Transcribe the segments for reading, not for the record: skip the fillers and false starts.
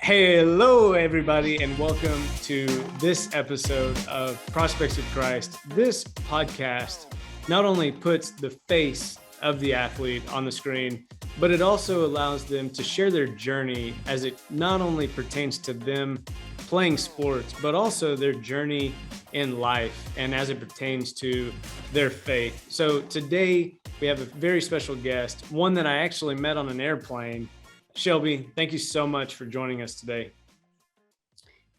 Hello, everybody, and welcome to this episode of Prospects of Christ. This podcast not only puts the face of the athlete on the screen, but it also allows them to share their journey as it not only pertains to them playing sports, but also their journey in life and as it pertains to their faith. So today we have a very special guest, one that I actually met on an airplane. Shelby, thank you so much for joining us today.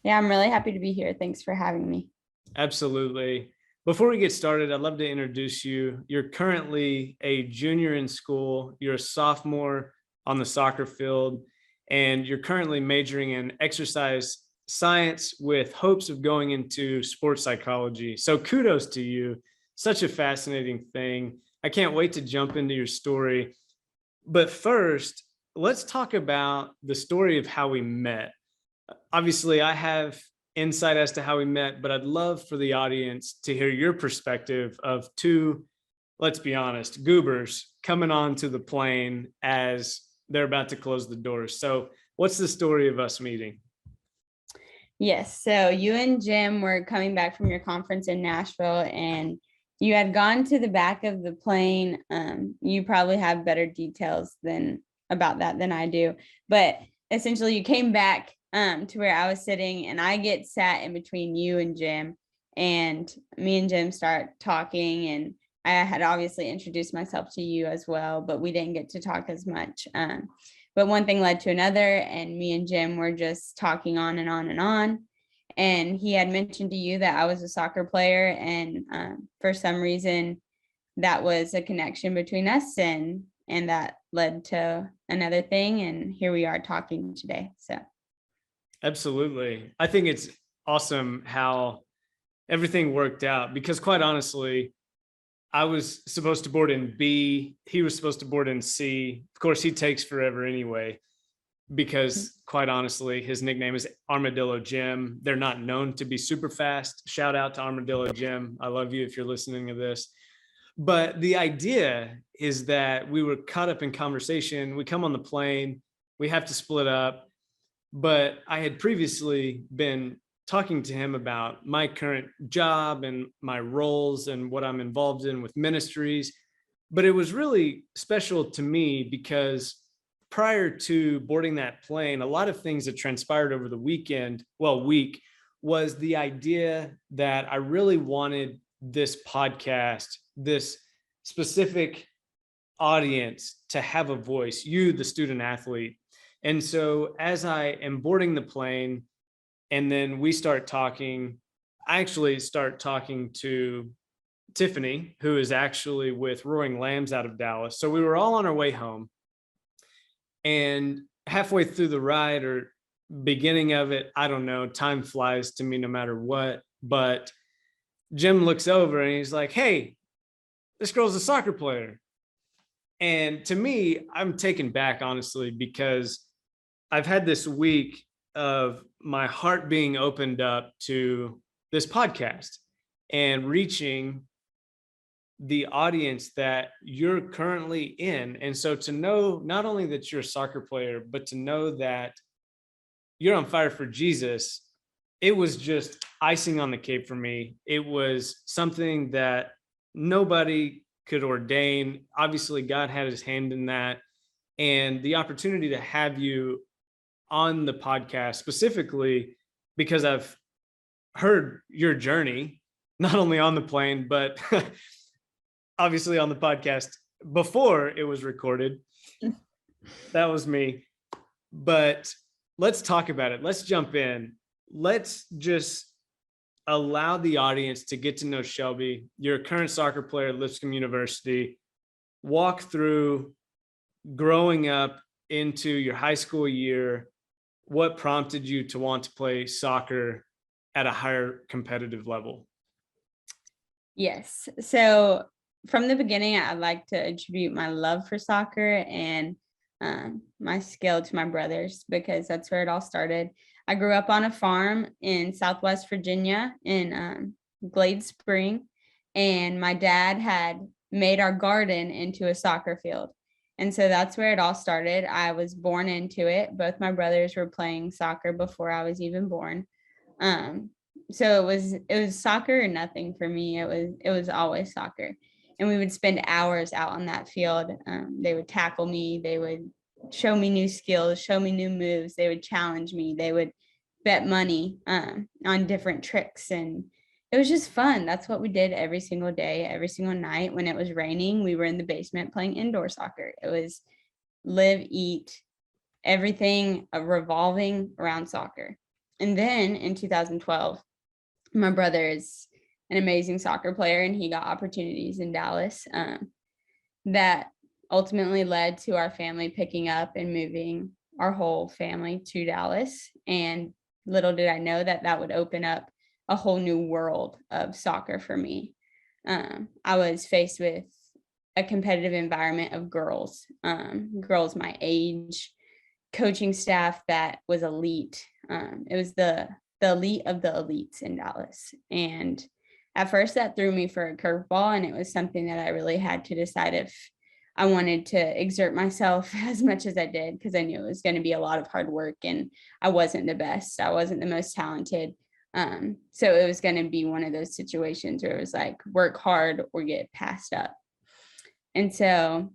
Yeah, I'm really happy to be here. Thanks for having me. Absolutely. Before we get started, I'd love to introduce you. You're currently a junior in school. You're a sophomore on the soccer field, and you're currently majoring in exercise science with hopes of going into sports psychology. So kudos to you. Such a fascinating thing. I can't wait to jump into your story. But first, let's talk about the story of how we met. Obviously, I have insight as to how we met, but I'd love for the audience to hear your perspective of two, let's be honest, goobers coming onto the plane as they're about to close the doors. So what's the story of us meeting? Yes, so you and Jim were coming back from your conference in Nashville, and you had gone to the back of the plane. You probably have better details about that than I do, but essentially you came back to where I was sitting, and I get sat in between you and Jim, and me and Jim start talking, and I had obviously introduced myself to you as well, but we didn't get to talk as much. But one thing led to another, and me and Jim were just talking on and on and on. And he had mentioned to you that I was a soccer player, and for some reason that was a connection between us, and that led to another thing, and here we are talking today. So Absolutely. I think it's awesome how everything worked out, because quite honestly, I was supposed to board in B, he was supposed to board in C. Of course, he takes forever anyway, because quite honestly, his nickname is Armadillo Jim. They're not known to be super fast. Shout out to Armadillo Jim. I love you if you're listening to this. But the idea is that we were caught up in conversation. We come on the plane, we have to split up. But I had previously been talking to him about my current job and my roles and what I'm involved in with ministries. But it was really special to me because prior to boarding that plane, a lot of things that transpired over the week, was the idea that I really wanted this podcast, this specific audience, to have a voice, you, the student athlete. And so as I am boarding the plane and then we start talking, I actually start talking to Tiffany, who is actually with Roaring Lambs out of Dallas. So we were all on our way home, and halfway through the ride or beginning of it, I don't know, time flies to me no matter what, but Jim looks over and he's like, "Hey, this girl's a soccer player." And to me, I'm taken back, honestly, because I've had this week of my heart being opened up to this podcast and reaching the audience that you're currently in. And so to know not only that you're a soccer player, but to know that you're on fire for Jesus, it was just icing on the cake for me. It was something that nobody could ordain. Obviously, God had his hand in that. And the opportunity to have you on the podcast specifically because I've heard your journey, not only on the plane, but obviously on the podcast before it was recorded. That was me. But let's talk about it. Let's jump in. Let's just allow the audience to get to know Shelby. You're a current soccer player at Lipscomb University. Walk through growing up into your high school year. What prompted you to want to play soccer at a higher competitive level? yes, so from the beginning, I'd like to attribute my love for soccer and my skill to my brothers, because that's where it all started. I grew up on a farm in Southwest Virginia in Glade Spring, and my dad had made our garden into a soccer field. And so that's where it all started. I was born into it. Both my brothers were playing soccer before I was even born. So it was soccer or nothing for me. It was always soccer. And we would spend hours out on that field. They would tackle me, they would show me new skills, show me new moves, they would challenge me, they would bet money on different tricks. And it was just fun. That's what we did every single day, every single night. When it was raining, we were in the basement playing indoor soccer. It was live, eat, everything revolving around soccer. And then in 2012, my brother is an amazing soccer player, and he got opportunities in Dallas that ultimately led to our family picking up and moving our whole family to Dallas. And little did I know that that would open up a whole new world of soccer for me. I was faced with a competitive environment of girls my age, coaching staff that was elite. It was the elite of the elites in Dallas. And at first that threw me for a curveball, and it was something that I really had to decide if I wanted to exert myself as much as I did, because I knew it was going to be a lot of hard work, and I wasn't the best. I wasn't the most talented. So it was going to be one of those situations where it was like, work hard or get passed up. And so,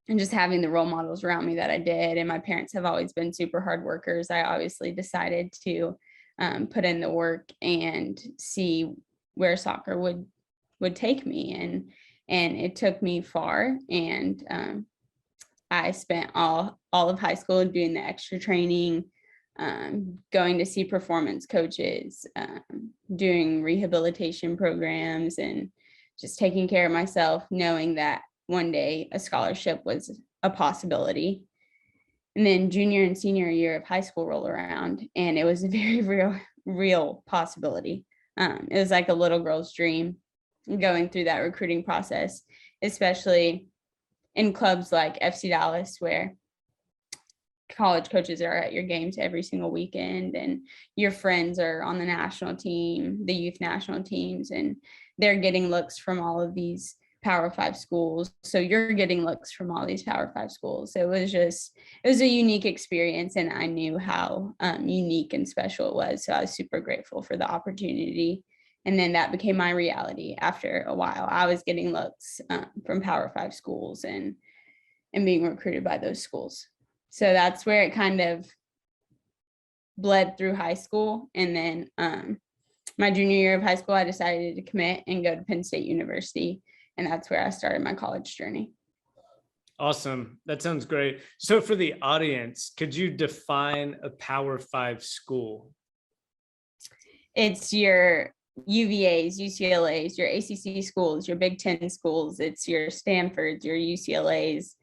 and just having the role models around me that I did, and my parents have always been super hard workers, I obviously decided to put in the work and see where soccer would take me. And it took me far. And I spent all of high school doing the extra training, going to see performance coaches, doing rehabilitation programs, and just taking care of myself, knowing that one day a scholarship was a possibility. And then junior and senior year of high school roll around, and it was a very real possibility. It was like a little girl's dream going through that recruiting process, especially in clubs like FC Dallas, where college coaches are at your games every single weekend, and your friends are on the national team, the youth national teams, and they're getting looks from all of these Power 5 schools. So you're getting looks from all these Power 5 schools. So it was a unique experience, and I knew how unique and special it was. So I was super grateful for the opportunity. And then that became my reality after a while. I was getting looks from Power 5 schools and being recruited by those schools. So that's where it kind of bled through high school. And then my junior year of high school, I decided to commit and go to Penn State University. And that's where I started my college journey. Awesome. That sounds great. So for the audience, could you define a Power 5 school? It's your UVAs, UCLAs, your ACC schools, your Big Ten schools. It's your Stanfords, your UCLAs.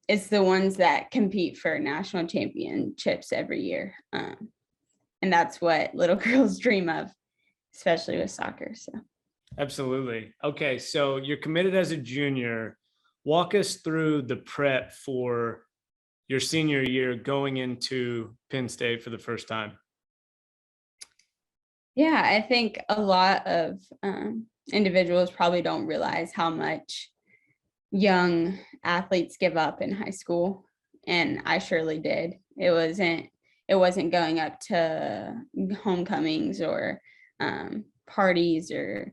It's the ones that compete for national championships every year. And that's what little girls dream of, especially with soccer. So. Absolutely. Okay. So you're committed as a junior. Walk us through the prep for your senior year going into Penn State for the first time. Yeah, I think a lot of individuals probably don't realize how much young athletes give up in high school. And I surely did. It wasn't going up to homecomings or parties or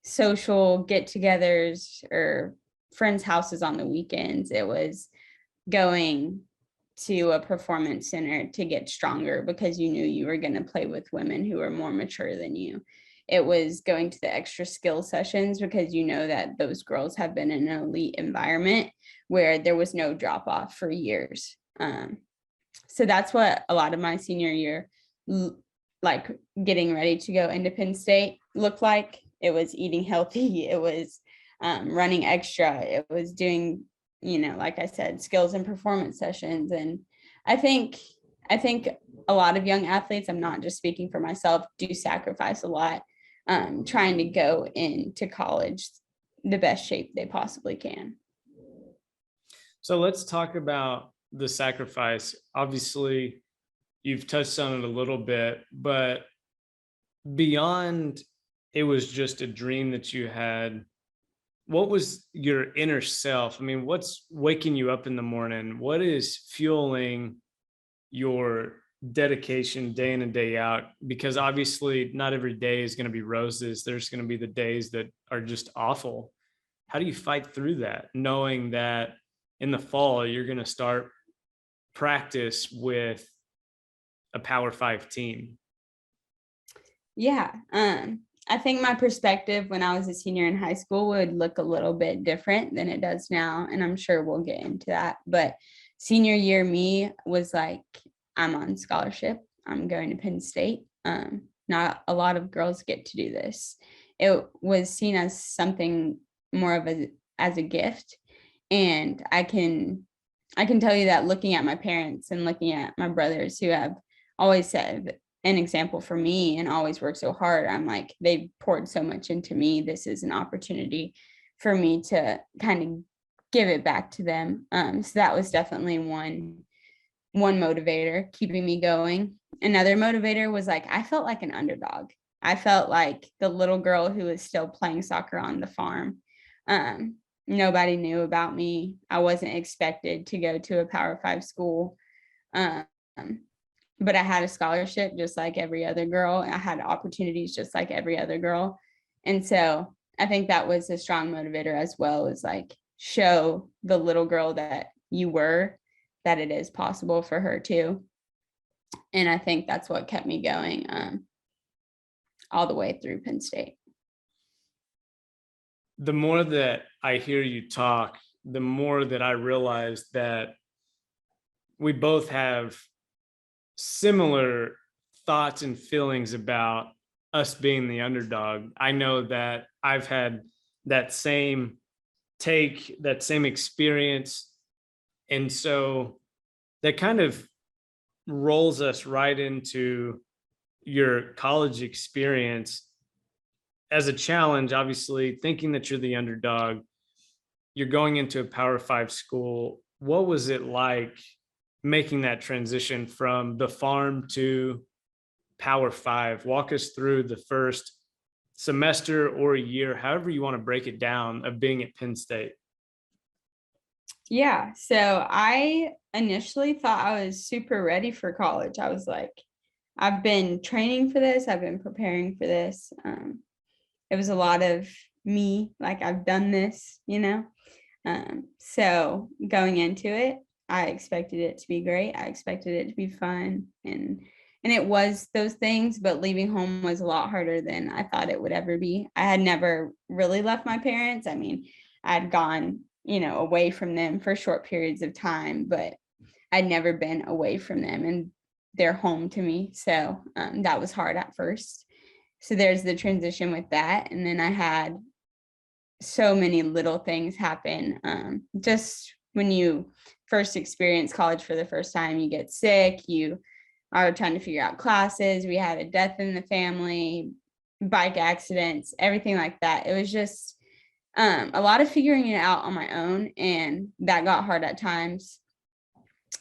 social get-togethers or friends' houses on the weekends. It was going to a performance center to get stronger because you knew you were going to play with women who were more mature than you. It was going to the extra skill sessions because you know that those girls have been in an elite environment where there was no drop off for years. So that's what a lot of my senior year, like getting ready to go into Penn State, looked like. It was eating healthy. It was running extra. It was doing, like I said, skills and performance sessions. And I think a lot of young athletes, I'm not just speaking for myself, do sacrifice a lot trying to go into college the best shape they possibly can. So let's talk about the sacrifice. Obviously, you've touched on it a little bit, but beyond it was just a dream that you had, what was your inner self? I mean, what's waking you up in the morning? What is fueling your dedication day in and day out? Because obviously not every day is going to be roses. There's going to be the days that are just awful. How do you fight through that, knowing that in the fall you're going to start practice with a Power Five team? Yeah. I think my perspective when I was a senior in high school would look a little bit different than it does now. And I'm sure we'll get into that. But senior year me was like, I'm on scholarship. I'm going to Penn State. Not a lot of girls get to do this. It was seen as something more of as a gift. And I can tell you that looking at my parents and looking at my brothers who have always said an example for me and always worked so hard, I'm like, they've poured so much into me. This is an opportunity for me to kind of give it back to them. So that was definitely one motivator keeping me going. Another motivator was like, I felt like an underdog. I felt like the little girl who was still playing soccer on the farm. Nobody knew about me. I wasn't expected to go to a Power Five school. Um, but I had a scholarship just like every other girl. I had opportunities just like every other girl. And so I think that was a strong motivator as well, is like show the little girl that you were, that it is possible for her too. And I think that's what kept me going all the way through Penn State. The more that I hear you talk, the more that I realize that we both have similar thoughts and feelings about us being the underdog. I know that I've had that same take, that same experience. And so that kind of rolls us right into your college experience as a challenge. Obviously, thinking that you're the underdog, you're going into a Power Five school. What was it like making that transition from the farm to Power Five? Walk us through the first semester or a year, however you want to break it down, of being at Penn State. Yeah. So I initially thought I was super ready for college. I was like, I've been training for this. I've been preparing for this. It was a lot of me, like I've done this, you know? So going into it, I expected it to be great. I expected it to be fun, and it was those things, but leaving home was a lot harder than I thought it would ever be. I had never really left my parents. I mean, I'd gone, away from them for short periods of time, but I'd never been away from them, and they're home to me. So that was hard at first. So there's the transition with that. And then I had so many little things happen. Just when you first experience college for the first time, you get sick, you are trying to figure out classes. We had a death in the family, bike accidents, everything like that. It was just a lot of figuring it out on my own, and that got hard at times.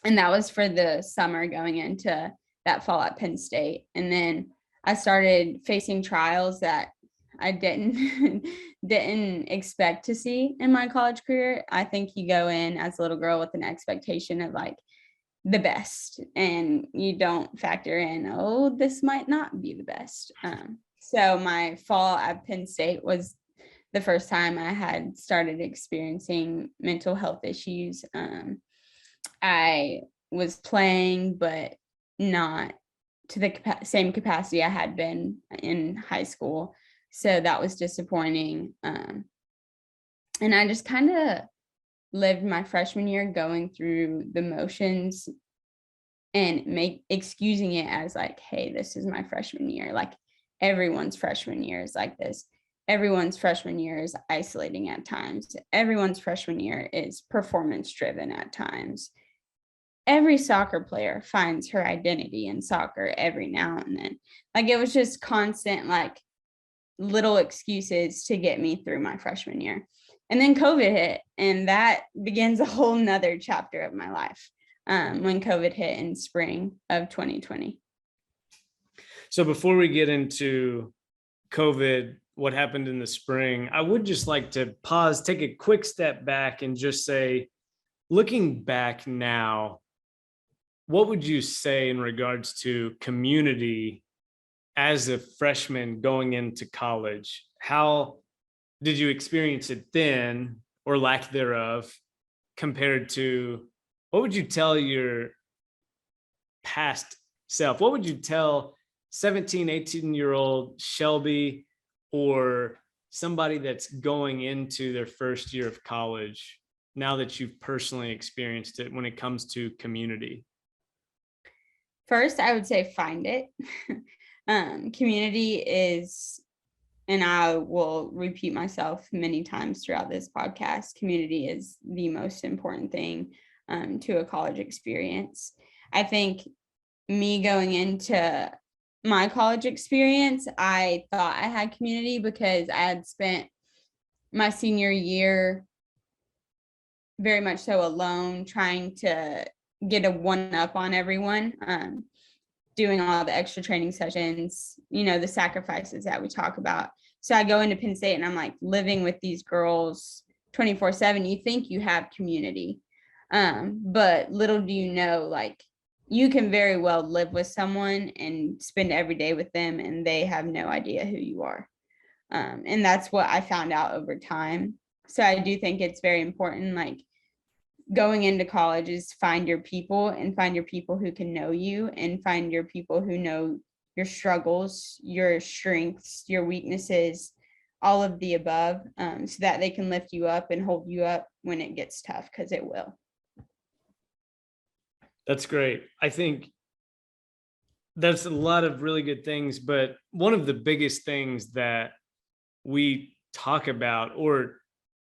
And that was for the summer going into that fall at Penn State. And then I started facing trials that I didn't expect to see in my college career. I think you go in as a little girl with an expectation of like the best, and you don't factor in, oh, this might not be the best. So my fall at Penn State was the first time I had started experiencing mental health issues. I was playing, but not to the same capacity I had been in high school. So that was disappointing. And I just kind of lived my freshman year going through the motions and excusing it as like, hey, this is my freshman year. Like everyone's freshman year is like this. Everyone's freshman year is isolating at times. Everyone's freshman year is performance driven at times. Every soccer player finds her identity in soccer every now and then. Like it was just constant, like little excuses to get me through my freshman year. And then COVID hit, and that begins a whole nother chapter of my life when COVID hit in spring of 2020. So before we get into COVID what happened in the spring, I would just like to pause, take a quick step back, and just say, looking back now, what would you say in regards to community as a freshman going into college? How did you experience it then, or lack thereof, compared to what would you tell your past self? What would you tell 17, 18-year-old Shelby, or somebody that's going into their first year of college, now that you've personally experienced it when it comes to community? First, I would say find it. Community is, and I will repeat myself many times throughout this podcast, community is the most important thing to a college experience. I think me going into my college experience, I thought I had community because I had spent my senior year very much so alone, trying to get a one up on everyone, doing all the extra training sessions, the sacrifices that we talk about. So I go into Penn State and I'm like living with these girls 24/7. You think you have community, but little do you know, like, you can very well live with someone and spend every day with them and they have no idea who you are. And that's what I found out over time. So I do think it's very important, like, going into college is find your people and find your people who can know you and find your people who know your struggles, your strengths, your weaknesses, all of the above, so that they can lift you up and hold you up when it gets tough, because it will. That's great. I think that's a lot of really good things, but one of the biggest things that we talk about, or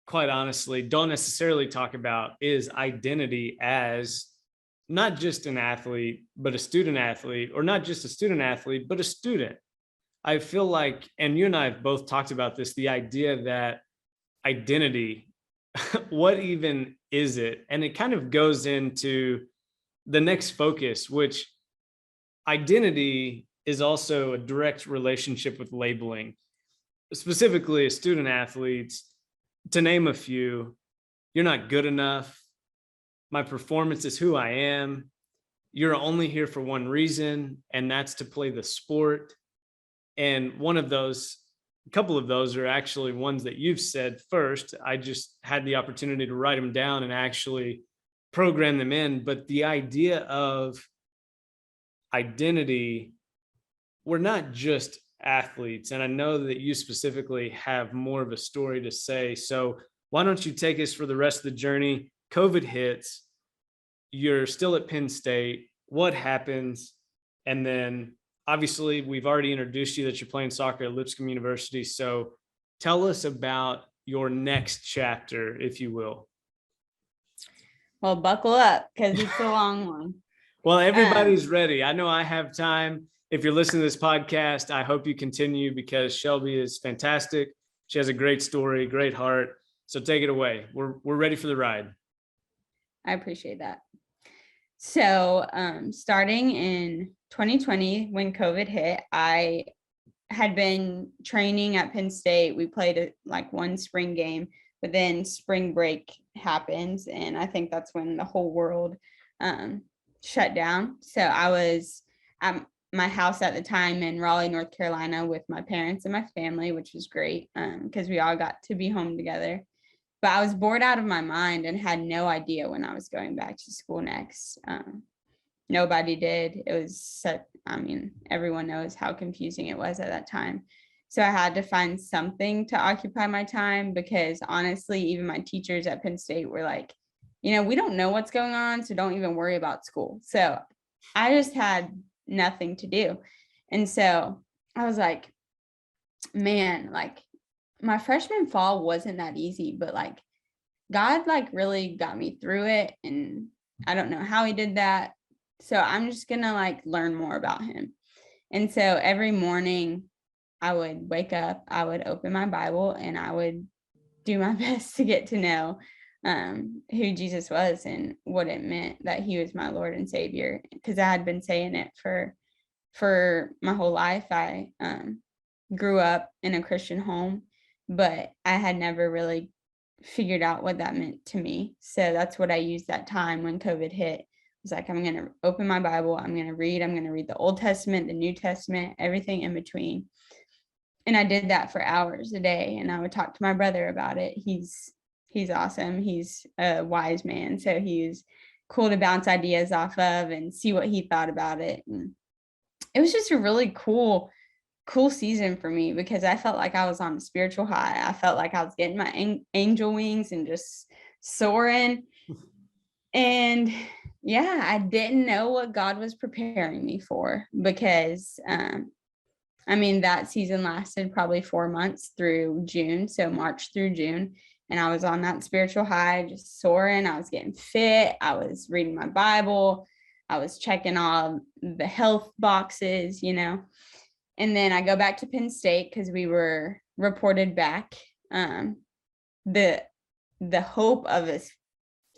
quite honestly don't necessarily talk about, is identity as not just an athlete, but a student athlete, or not just a student athlete, but a student. I feel like, and you and I have both talked about this, the idea that identity, what even is it? And it kind of goes into the next focus, which identity is also a direct relationship with labeling, specifically as student athletes. To name a few, you're not good enough. My performance is who I am. You're only here for one reason, and that's to play the sport. And a couple of those are actually ones that you've said first. I just had the opportunity to write them down and actually program them in. But the idea of identity, we're not just athletes. And I know that you specifically have more of a story to say. So why don't you take us for the rest of the journey? COVID hits, you're still at Penn State. What happens? And then obviously we've already introduced you that you're playing soccer at Lipscomb University. So tell us about your next chapter, if you will. Well, buckle up, because it's a long one. Well, everybody's ready. I know I have time. If you're listening to this podcast, I hope you continue, because Shelby is fantastic. She has a great story, great heart. So take it away. We're ready for the ride. I appreciate that. So starting in 2020, when COVID hit, I had been training at Penn State. We played one spring game, but then spring break happens. And I think that's when the whole world shut down. So I was at my house at the time in Raleigh, North Carolina, with my parents and my family, which was great because we all got to be home together. But I was bored out of my mind and had no idea when I was going back to school next. Nobody did. It was everyone knows how confusing it was at that time. So I had to find something to occupy my time, because honestly, even my teachers at Penn State were like, we don't know what's going on, so don't even worry about school. So I just had nothing to do. And so I was like, man, my freshman fall wasn't that easy, but God really got me through it. And I don't know how he did that. So I'm just gonna learn more about him. And so every morning I would wake up, I would open my Bible, and I would do my best to get to know who Jesus was and what it meant that he was my Lord and Savior, because I had been saying it for my whole life. I grew up in a Christian home, but I had never really figured out what that meant to me. So that's what I used that time when COVID hit. I was like, I'm going to open my Bible. I'm going to read the Old Testament, the New Testament, everything in between. And I did that for hours a day. And I would talk to my brother about it. He's awesome. He's a wise man. So he was cool to bounce ideas off of and see what he thought about it. And it was just a really cool season for me because I felt like I was on a spiritual high. I felt like I was getting my angel wings and just soaring. And yeah, I didn't know what God was preparing me for because, that season lasted probably 4 months through June. So March through June. And I was on that spiritual high, just soaring. I was getting fit. I was reading my Bible. I was checking all the health boxes, And then I go back to Penn State because we were reported back. The hope of a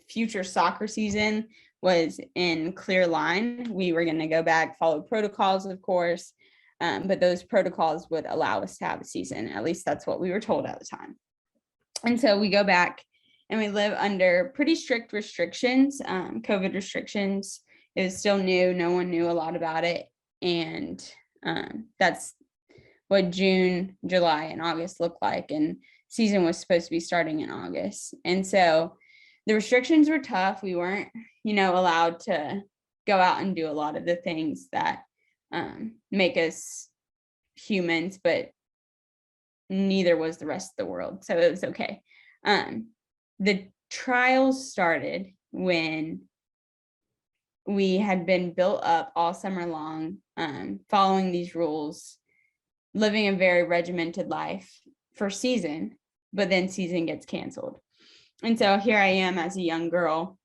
future soccer season was in clear line. We were going to go back, follow protocols, of course, but those protocols would allow us to have a season. At least that's what we were told at the time. And so we go back and we live under pretty strict restrictions, COVID restrictions. It was still new. No one knew a lot about it. And that's what June, July, and August looked like. And season was supposed to be starting in August. And so the restrictions were tough. We weren't, allowed to go out and do a lot of the things that make us humans, but neither was the rest of the world. So it was okay. The trials started when we had been built up all summer long, following these rules, living a very regimented life for season, but then season gets canceled. And so here I am as a young girl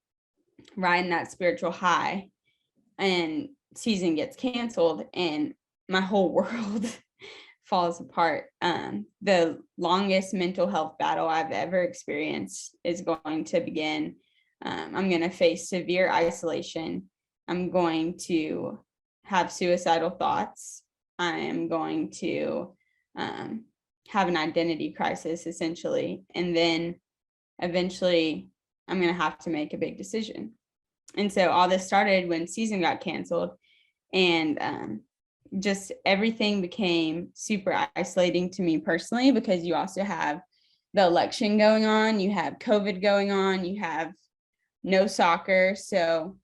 riding that spiritual high, and season gets canceled and my whole world falls apart. The longest mental health battle I've ever experienced is going to begin. I'm going to face severe isolation. I'm going to have suicidal thoughts. I am going to have an identity crisis, essentially. And then eventually I'm going to have to make a big decision. And so all this started when season got canceled, and just everything became super isolating to me personally, because you also have the election going on, you have COVID going on, you have no soccer. So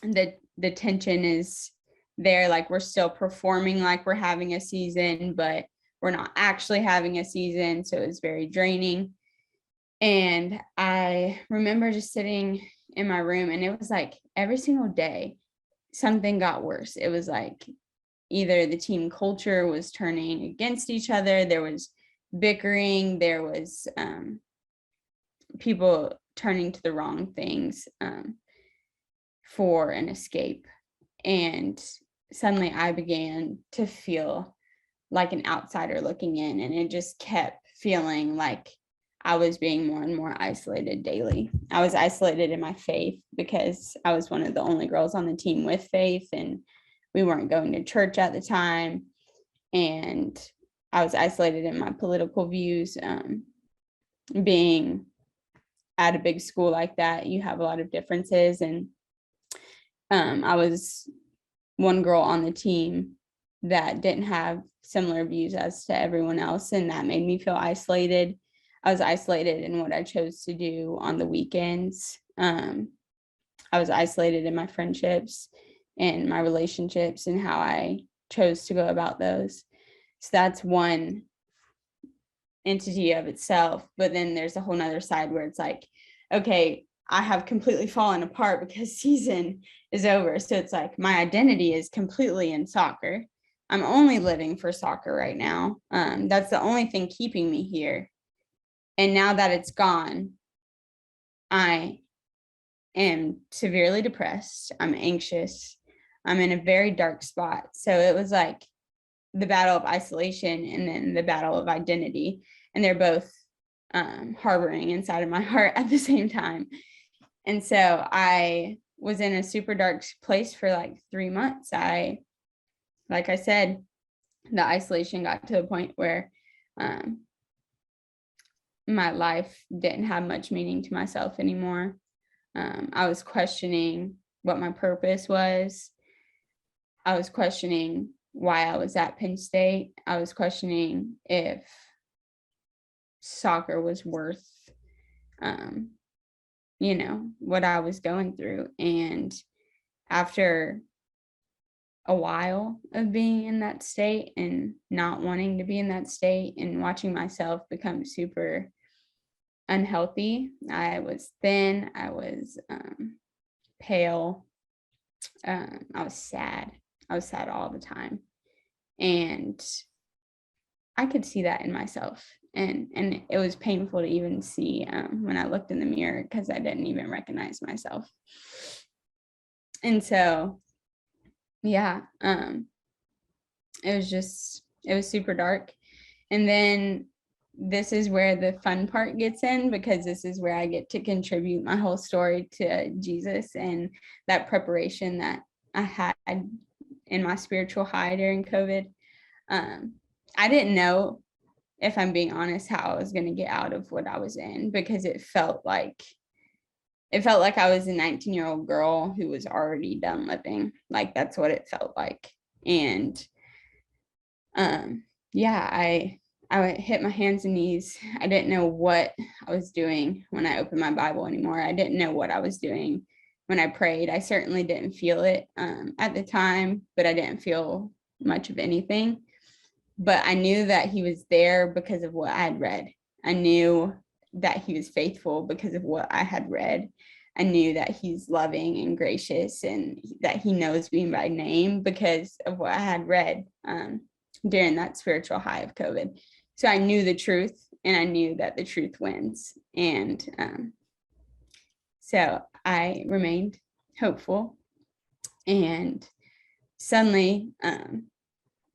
the tension is there. Like, we're still performing like we're having a season, but we're not actually having a season. So it's very draining. And I remember just sitting in my room, and it was like every single day something got worse. It was like either the team culture was turning against each other, there was bickering, there was people turning to the wrong things for an escape. And suddenly I began to feel like an outsider looking in, and it just kept feeling like I was being more and more isolated daily. I was isolated in my faith because I was one of the only girls on the team with faith, and we weren't going to church at the time. And I was isolated in my political views. Being at a big school like that, you have a lot of differences. And I was one girl on the team that didn't have similar views as to everyone else, and that made me feel isolated. I was isolated in what I chose to do on the weekends. I was isolated in my friendships and my relationships and how I chose to go about those. So that's one entity of itself. But then there's a whole nother side where it's like, okay, I have completely fallen apart because season is over. So it's like my identity is completely in soccer. I'm only living for soccer right now. That's the only thing keeping me here. And now that it's gone, I am severely depressed. I'm anxious. I'm in a very dark spot. So it was like the battle of isolation and then the battle of identity. And they're both harboring inside of my heart at the same time. And so I was in a super dark place for like 3 months. Like I said, the isolation got to a point where my life didn't have much meaning to myself anymore. I was questioning what my purpose was. I was questioning why I was at Penn State. I was questioning if soccer was worth, what I was going through. And after a while of being in that state and not wanting to be in that state and watching myself become super unhealthy, I was thin, I was pale, I was sad. I was sad all the time. And I could see that in myself. And it was painful to even see when I looked in the mirror, because I didn't even recognize myself. And so, yeah, it was super dark. And then this is where the fun part gets in, because this is where I get to contribute my whole story to Jesus and that preparation that I had in my spiritual high during COVID. I didn't know, if I'm being honest, how I was going to get out of what I was in, because it felt like I was a 19-year-old girl who was already done living. Like, that's what it felt like. And I hit my hands and knees. I didn't know what I was doing when I opened my Bible anymore. I didn't know what I was doing when I prayed. I certainly didn't feel it at the time, but I didn't feel much of anything. But I knew that he was there because of what I had read. I knew that he was faithful because of what I had read. I knew that he's loving and gracious, and that he knows me by name because of what I had read during that spiritual high of COVID. So I knew the truth, and I knew that the truth wins. And so I remained hopeful. And suddenly,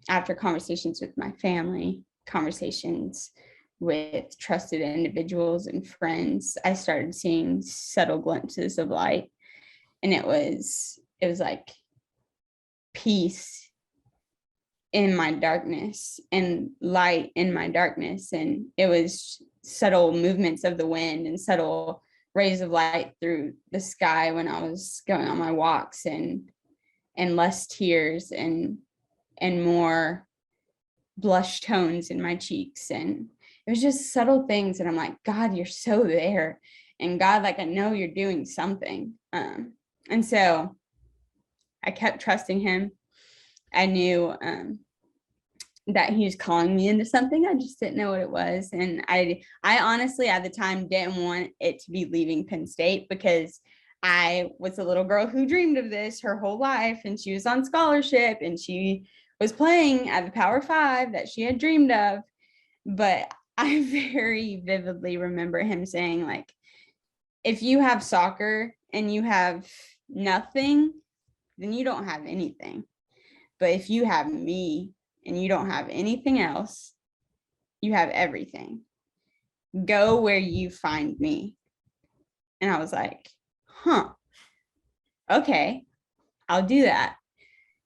after conversations with my family, conversations with trusted individuals and friends, I started seeing subtle glimpses of light. And it was like peace in my darkness and light in my darkness. And it was subtle movements of the wind and subtle rays of light through the sky when I was going on my walks, and less tears and more blush tones in my cheeks. And it was just subtle things. And I'm like, God, you're so there. And God, like, I know you're doing something. And so I kept trusting him. I knew that he was calling me into something. I just didn't know what it was. And I honestly, at the time, didn't want it to be leaving Penn State, because I was a little girl who dreamed of this her whole life, and she was on scholarship, and she was playing at the Power Five that she had dreamed of. But I very vividly remember him saying, like, if you have soccer and you have nothing, then you don't have anything. But if you have me and you don't have anything else, you have everything. Go where you find me. And I was like, okay, I'll do that.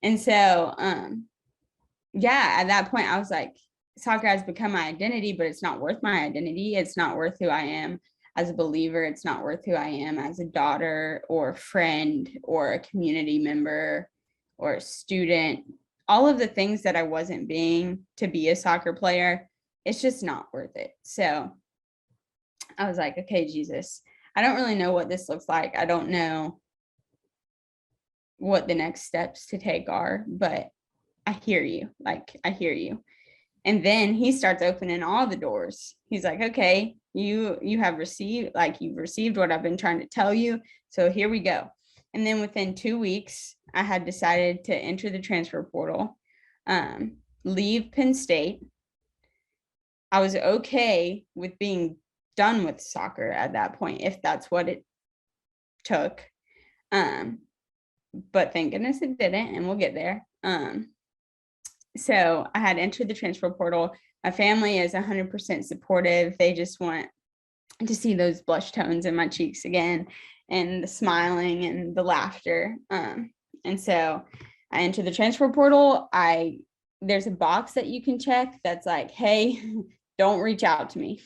And so, at that point, I was like, soccer has become my identity, but it's not worth my identity. It's not worth who I am as a believer. It's not worth who I am as a daughter or a friend or a community member or a student. All of the things that I wasn't being to be a soccer player, it's just not worth it. So I was like, okay, Jesus, I don't really know what this looks like. I don't know what the next steps to take are, but I hear you. Like, I hear you. And then he starts opening all the doors. He's like, okay, you have received, like, you've received what I've been trying to tell you. So here we go. And then within 2 weeks, I had decided to enter the transfer portal, leave Penn State. I was okay with being done with soccer at that point, if that's what it took. But thank goodness it didn't, and we'll get there. So I had entered the transfer portal. My family is 100% supportive. They just want to see those blush tones in my cheeks again, and the smiling and the laughter. And so I entered the transfer portal. I there's a box that you can check that's like, hey, don't reach out to me,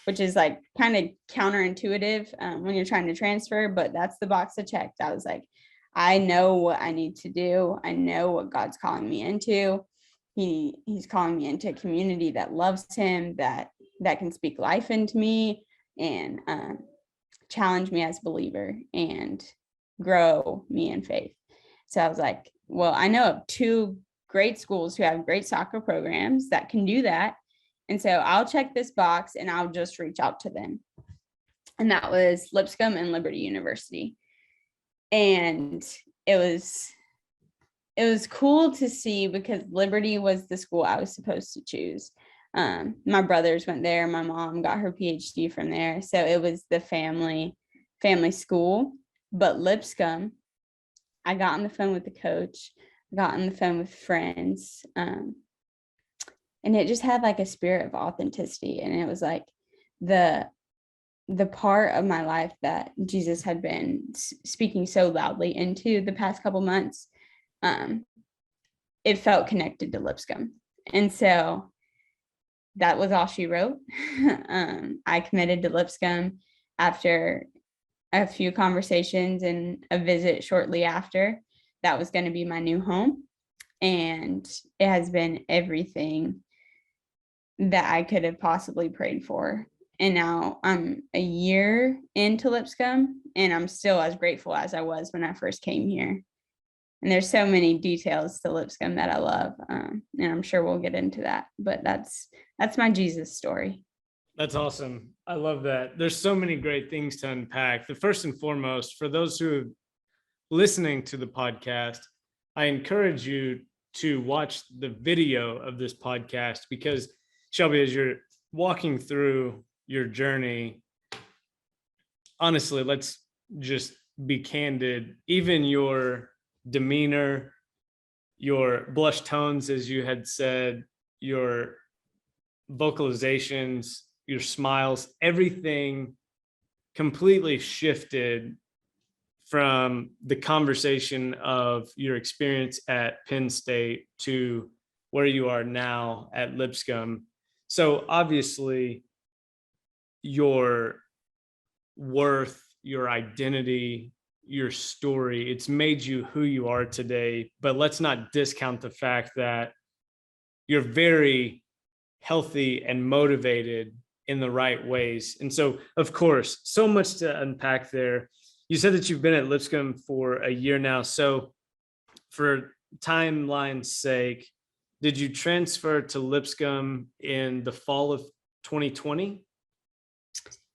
which is like kind of counterintuitive when you're trying to transfer, but that's the box I checked. I was like, I know what I need to do. I know what God's calling me into. He's calling me into a community that loves him, that can speak life into me and challenge me as a believer and grow me in faith. So I was like, well, I know of 2 great schools who have great soccer programs that can do that. And so I'll check this box and I'll just reach out to them. And that was Lipscomb and Liberty University. And it was cool to see because Liberty was the school I was supposed to choose. My brothers went there. My mom got her PhD from there. So it was the family school. But Lipscomb, I got on the phone with the coach, got on the phone with friends. And it just had like a spirit of authenticity. And it was like the part of my life that Jesus had been speaking so loudly into the past couple months. It felt connected to Lipscomb. And so that was all she wrote. I committed to Lipscomb after a few conversations and a visit shortly after. That was going to be my new home. And it has been everything that I could have possibly prayed for. And now I'm a year into Lipscomb, and I'm still as grateful as I was when I first came here. And there's so many details to Lipscomb that I love, and I'm sure we'll get into that. But that's my Jesus story. That's awesome. I love that. There's so many great things to unpack. The first and foremost, for those who are listening to the podcast, I encourage you to watch the video of this podcast because, Shelby, as you're walking through your journey, honestly, let's just be candid. Even your demeanor, your blush tones, as you had said, your vocalizations, your smiles, everything completely shifted from the conversation of your experience at Penn State to where you are now at Lipscomb. So obviously your worth, your identity, your story, it's made you who you are today. But let's not discount the fact that you're very healthy and motivated in the right ways. And so, of course, so much to unpack there. You said that you've been at Lipscomb for a year now. So for timeline's sake, did you transfer to Lipscomb in the fall of 2020?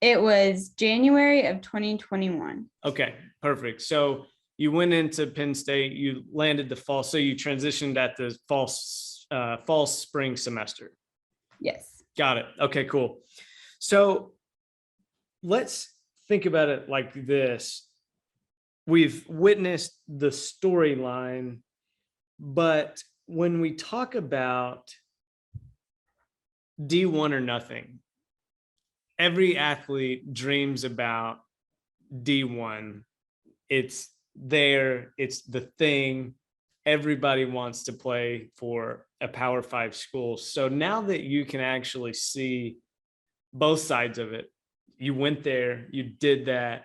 It was January of 2021. Okay, perfect. So you went into Penn State, you landed the fall, so you transitioned at the fall spring semester. Yes. Got it. Okay, cool. So let's think about it like this. We've witnessed the storyline, but when we talk about D1 or nothing, every athlete dreams about D1. It's there, it's the thing. Everybody wants to play for a Power 5 school. So now that you can actually see both sides of it, you went there, you did that,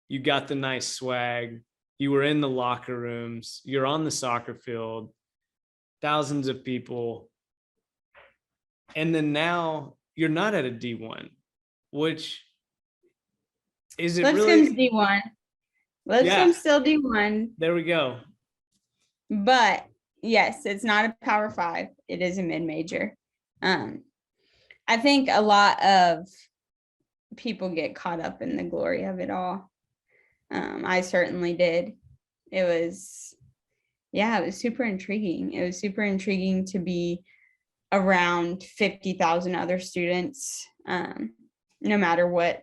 you got the nice swag, you were in the locker rooms, you're on the soccer field, thousands of people. And then now you're not at a D1, which is it Lipscomb's really? D1. Lipscomb's still D1. There we go. But yes, it's not a Power 5. It is a mid-major. I think a lot of people get caught up in the glory of it all. I certainly did. It was super intriguing. It was super intriguing to be around 50,000 other students, no matter what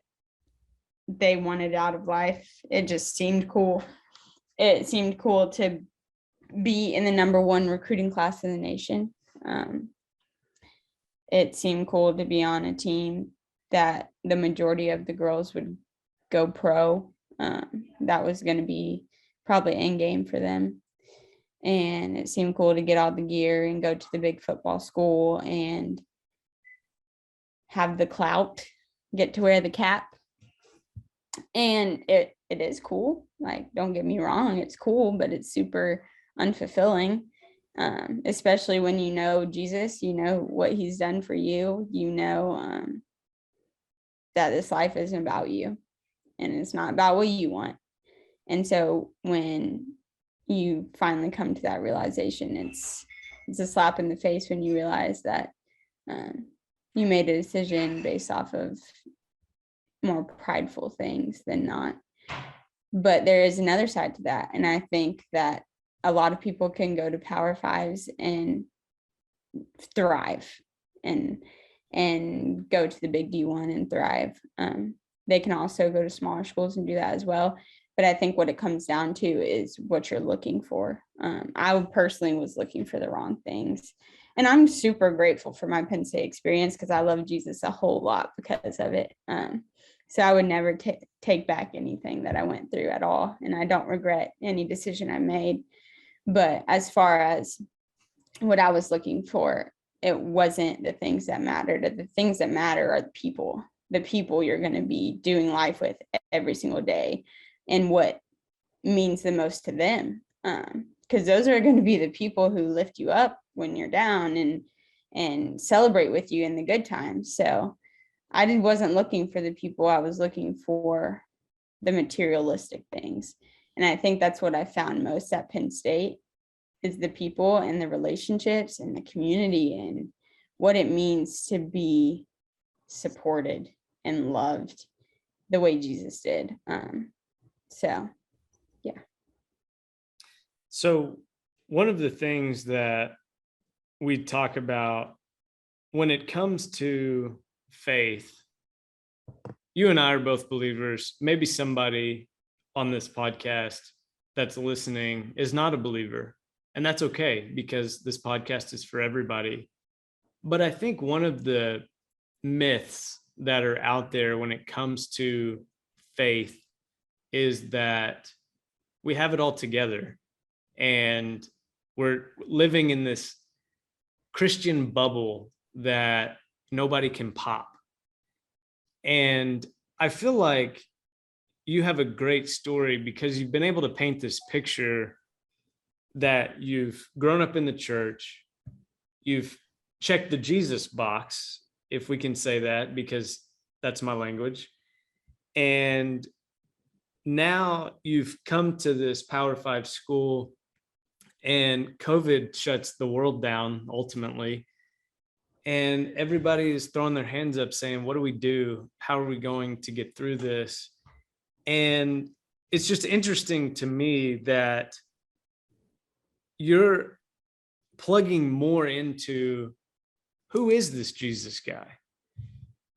they wanted out of life. It just seemed cool. It seemed cool to be in the #1 recruiting class in the nation. It seemed cool to be on a team that the majority of the girls would go pro. That was going to be probably end game for them. and it seemed cool to get all the gear and go to the big football school and have the clout, get to wear the cap. And it is cool. Like, don't get me wrong, it's cool, but it's super unfulfilling. Especially when you know Jesus, you know what he's done for you, you know that this life isn't about you and it's not about what you want. And so when you finally come to that realization, it's a slap in the face when you realize that you made a decision based off of more prideful things than not. But there is another side to that. And I think that a lot of people can go to Power Fives and thrive and go to the big D1 and thrive. They can also go to smaller schools and do that as well. But I think what it comes down to is what you're looking for. I personally was looking for the wrong things. And I'm super grateful for my Penn State experience because I love Jesus a whole lot because of it. So I would never take back anything that I went through at all. And I don't regret any decision I made. But as far as what I was looking for, it wasn't the things that mattered. The things that matter are the people you're going to be doing life with every single day and what means the most to them. Because those are going to be the people who lift you up when you're down and celebrate with you in the good times. So I wasn't looking for the people. I was looking for the materialistic things. And I think that's what I found most at Penn State is the people and the relationships and the community and what it means to be supported and loved the way Jesus did. So, yeah. So one of the things that we talk about when it comes to faith, you and I are both believers. Maybe somebody on this podcast that's listening is not a believer, and that's okay because this podcast is for everybody. But I think one of the myths that are out there when it comes to faith is that we have it all together and we're living in this Christian bubble that nobody can pop. And I feel like you have a great story because you've been able to paint this picture that you've grown up in the church, you've checked the Jesus box, if we can say that, because that's my language. And now you've come to this Power Five school and COVID shuts the world down ultimately. And everybody is throwing their hands up saying, what do we do? How are we going to get through this? And it's just interesting to me that you're plugging more into who is this Jesus guy?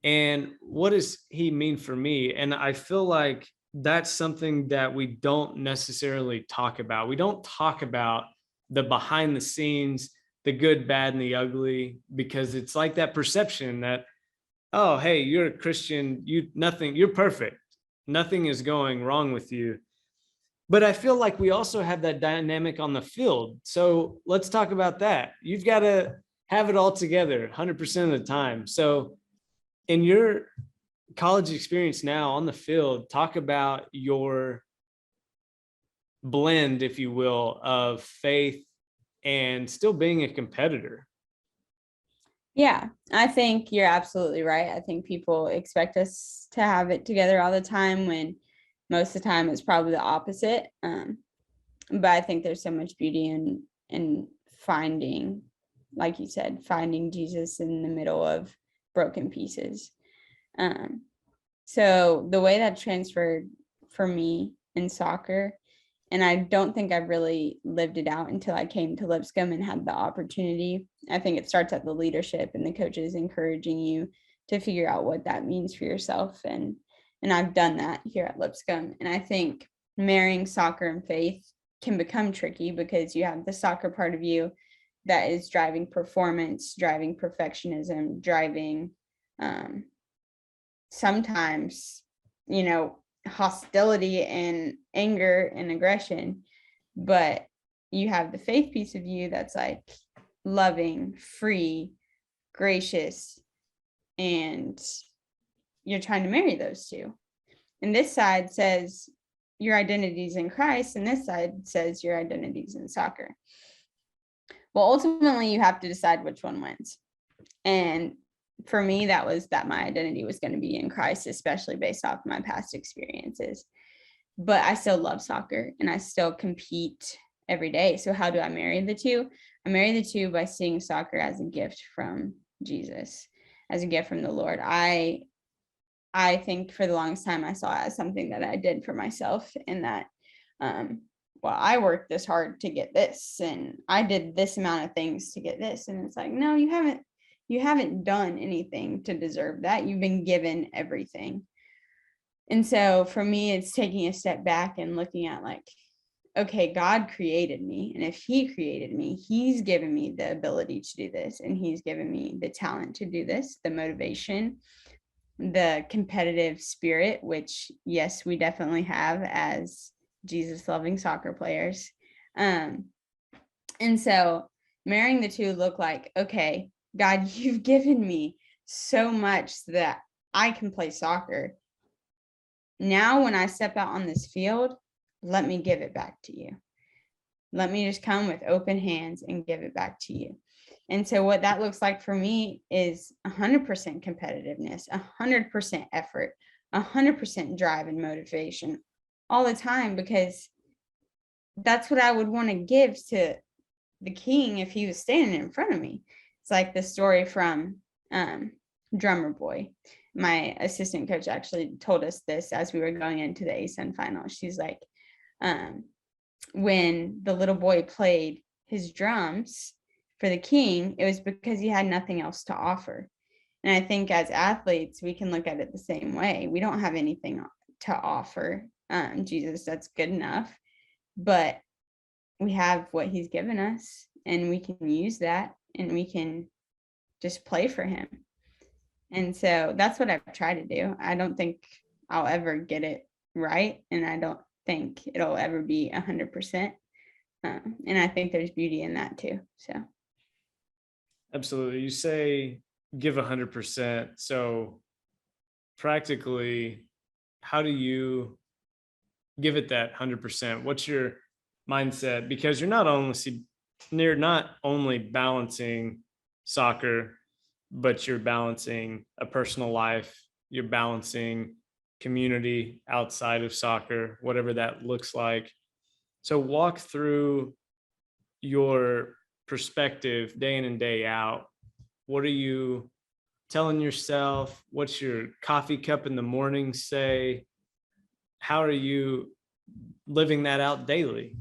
And what does he mean for me? And I feel like that's something that we don't necessarily talk about. We don't talk about the behind the scenes, the good, bad, and the ugly, because it's like that perception that, oh, hey, you're a Christian, you're perfect. Nothing is going wrong with you. But I feel like we also have that dynamic on the field. So let's talk about that. You've got to have it all together 100% of the time. So in your college experience now on the field, talk about your blend, if you will, of faith and still being a competitor. Yeah, I think you're absolutely right. I think people expect us to have it together all the time when most of the time it's probably the opposite. But I think there's so much beauty in finding, like you said, finding Jesus in the middle of broken pieces. So the way that transferred for me in soccer, and I don't think I've really lived it out until I came to Lipscomb and had the opportunity. I think it starts at the leadership and the coaches encouraging you to figure out what that means for yourself. And I've done that here at Lipscomb. And I think marrying soccer and faith can become tricky because you have the soccer part of you that is driving performance, driving perfectionism, driving sometimes, hostility and anger and aggression. But you have the faith piece of you that's like loving, free, gracious, and you're trying to marry those two. And this side says your identity's in Christ, and this side says your identity's in soccer. Well, ultimately, you have to decide which one wins. And for me, that was that my identity was going to be in Christ, especially based off my past experiences. But I still love soccer and I still compete every day. So how do I marry the two? I marry the two by seeing soccer as a gift from Jesus, as a gift from the Lord. I think for the longest time I saw it as something that I did for myself, and that well, I worked this hard to get this, and I did this amount of things to get this. And it's like, no, you haven't done anything to deserve that. You've been given everything. And so for me, it's taking a step back and looking at like, okay, God created me. And if he created me, he's given me the ability to do this. And he's given me the talent to do this, the motivation, the competitive spirit, which yes, we definitely have as Jesus loving soccer players. And so marrying the two look like, okay, God, you've given me so much so that I can play soccer. Now, when I step out on this field, let me give it back to you. Let me just come with open hands and give it back to you. And so what that looks like for me is 100% competitiveness, 100% effort, 100% drive and motivation all the time, because that's what I would want to give to the king if he was standing in front of me. It's like the story from Drummer Boy. My assistant coach actually told us this as we were going into the ASUN final. She's like, when the little boy played his drums for the king, it was because he had nothing else to offer. And I think as athletes, we can look at it the same way. We don't have anything to offer Jesus that's good enough, but we have what he's given us, and we can use that, and we can just play for him. And so that's what I've tried to do. I don't think I'll ever get it right, and I don't think it'll ever be 100%. And I think there's beauty in that too. So absolutely. You say give 100%. So practically, how do you give it that 100%? What's your mindset? Because you're not only balancing soccer, but you're balancing a personal life, you're balancing community outside of soccer, whatever that looks like. So walk through your perspective day in and day out. What are you telling yourself? What's your coffee cup in the morning say? How are you living that out daily?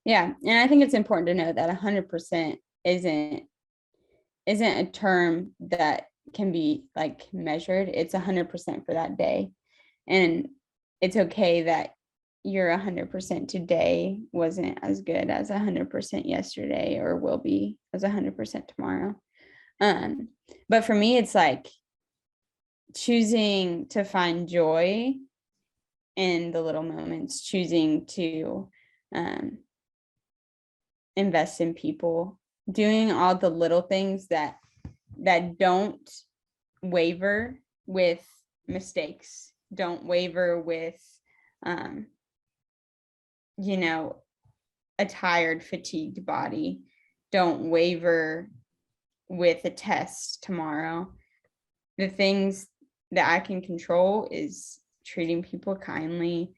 yeah, and I think it's important to know that 100% isn't a term that can be like measured. It's 100% for that day. And it's okay that your 100% today wasn't as good as 100% yesterday, or will be as 100% tomorrow. But for me, it's like choosing to find joy in the little moments, choosing to invest in people, doing all the little things that don't waver with mistakes, don't waver with a tired, fatigued body, don't waver with a test tomorrow. The things that I can control is treating people kindly,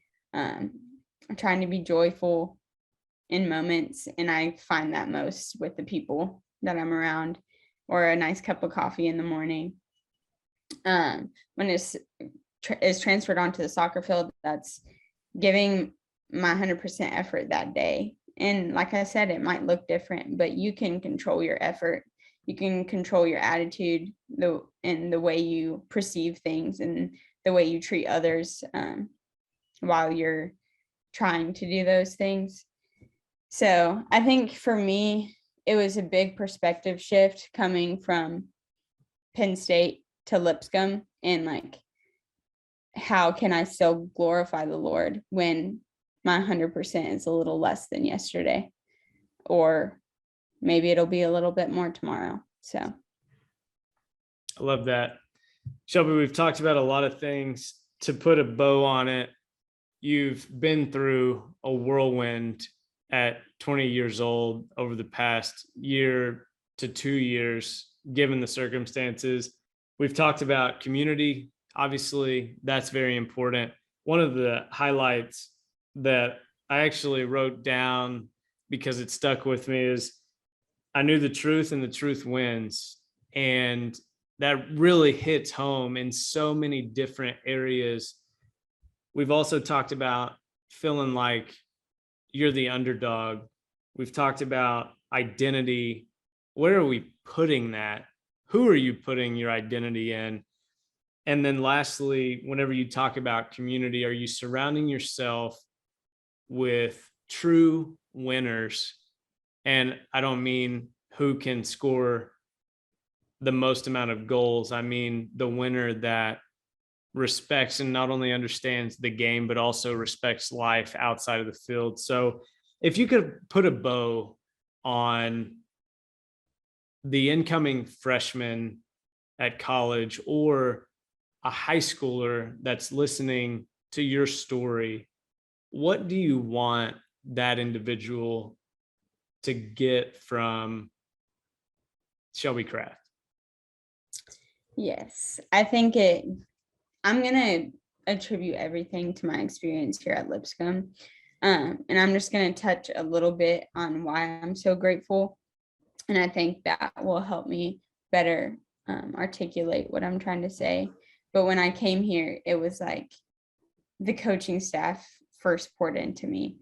trying to be joyful in moments. And I find that most with the people that I'm around, or a nice cup of coffee in the morning. When it's transferred onto the soccer field, that's giving my 100% effort that day. And like I said, it might look different, but you can control your effort. You can control your attitude, and the way you perceive things, and the way you treat others while you're trying to do those things. So I think for me, it was a big perspective shift coming from Penn State to Lipscomb, and like, how can I still glorify the Lord when my 100% is a little less than yesterday, or maybe it'll be a little bit more tomorrow. So I love that. Shelby, we've talked about a lot of things. To put a bow on it, you've been through a whirlwind at 20 years old over the past year to 2 years, given the circumstances. We've talked about community. Obviously, that's very important. One of the highlights that I actually wrote down because it stuck with me is I knew the truth and the truth wins. And that really hits home in so many different areas. We've also talked about feeling like you're the underdog. We've talked about identity. Where are we putting that? Who are you putting your identity in? And then lastly, whenever you talk about community, are you surrounding yourself with true winners? And I don't mean who can score the most amount of goals. I mean the winner that respects and not only understands the game, but also respects life outside of the field. So if you could put a bow on the incoming freshman at college or a high schooler that's listening to your story, what do you want that individual to get from Shelby Craft? yes, I'm going to attribute everything to my experience here at Lipscomb. And I'm just going to touch a little bit on why I'm so grateful. And I think that will help me better articulate what I'm trying to say. But when I came here, it was like the coaching staff first poured into me.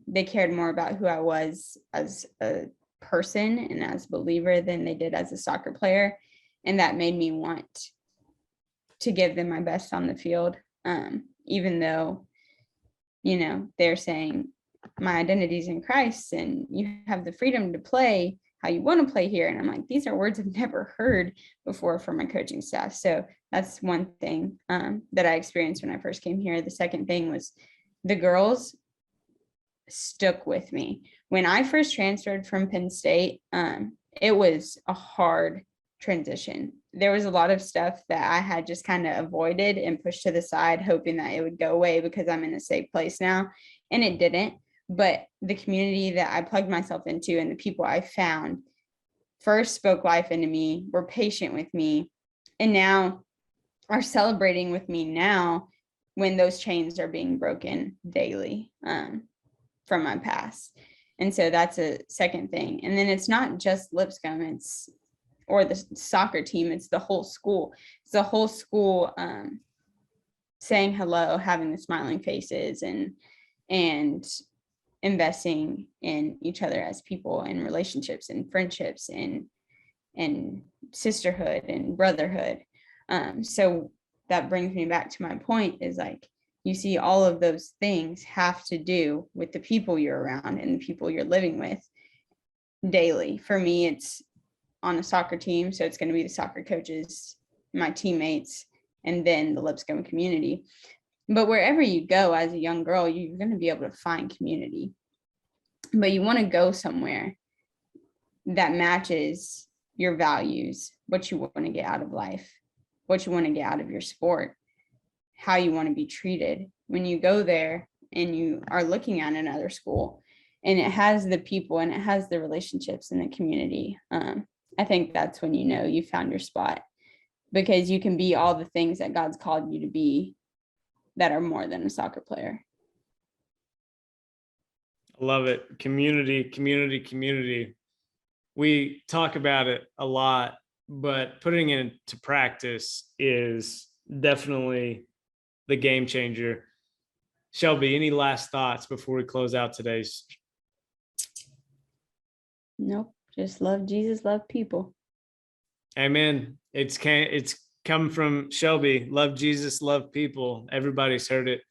They cared more about who I was as a person and as a believer than they did as a soccer player. And that made me want to give them my best on the field, even though, they're saying my identity is in Christ and you have the freedom to play how you want to play here. And I'm like, these are words I've never heard before from my coaching staff. So that's one thing that I experienced when I first came here. The second thing was the girls stuck with me. When I first transferred from Penn State, it was a hard transition. There was a lot of stuff that I had just kind of avoided and pushed to the side, hoping that it would go away because I'm in a safe place now. And it didn't. But the community that I plugged myself into and the people I found first spoke life into me, were patient with me, and now are celebrating with me now when those chains are being broken daily from my past. And so that's a second thing. And then it's not just Lipscomb, or the soccer team, it's the whole school. It's the whole school saying hello, having the smiling faces, and investing in each other as people, and relationships and friendships and sisterhood and brotherhood. So that brings me back to my point, is like, you see all of those things have to do with the people you're around and the people you're living with daily. For me, it's on a soccer team, so it's going to be the soccer coaches, my teammates, and then the Lipscomb community. But wherever you go as a young girl, you're going to be able to find community. But you want to go somewhere that matches your values, what you want to get out of life, what you want to get out of your sport, how you want to be treated. When you go there and you are looking at another school and it has the people and it has the relationships in the community, I think that's when you know you found your spot, because you can be all the things that God's called you to be that are more than a soccer player. I love it. Community, community, community. We talk about it a lot, but putting it into practice is definitely the game changer. Shelby, any last thoughts before we close out today's? Nope. Just love Jesus, love people. Amen. It's come from Shelby. Love Jesus, love people. Everybody's heard it.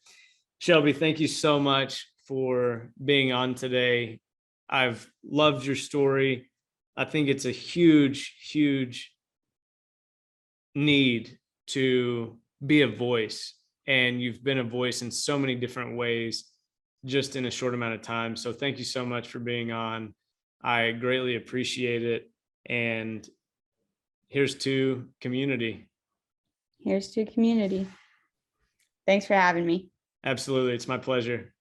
Shelby, thank you so much for being on today. I've loved your story. I think it's a huge, huge need to be a voice, and you've been a voice in so many different ways. just in a short amount of time. So thank you so much for being on. I greatly appreciate it. And here's to community. Here's to community. Thanks for having me. Absolutely. It's my pleasure.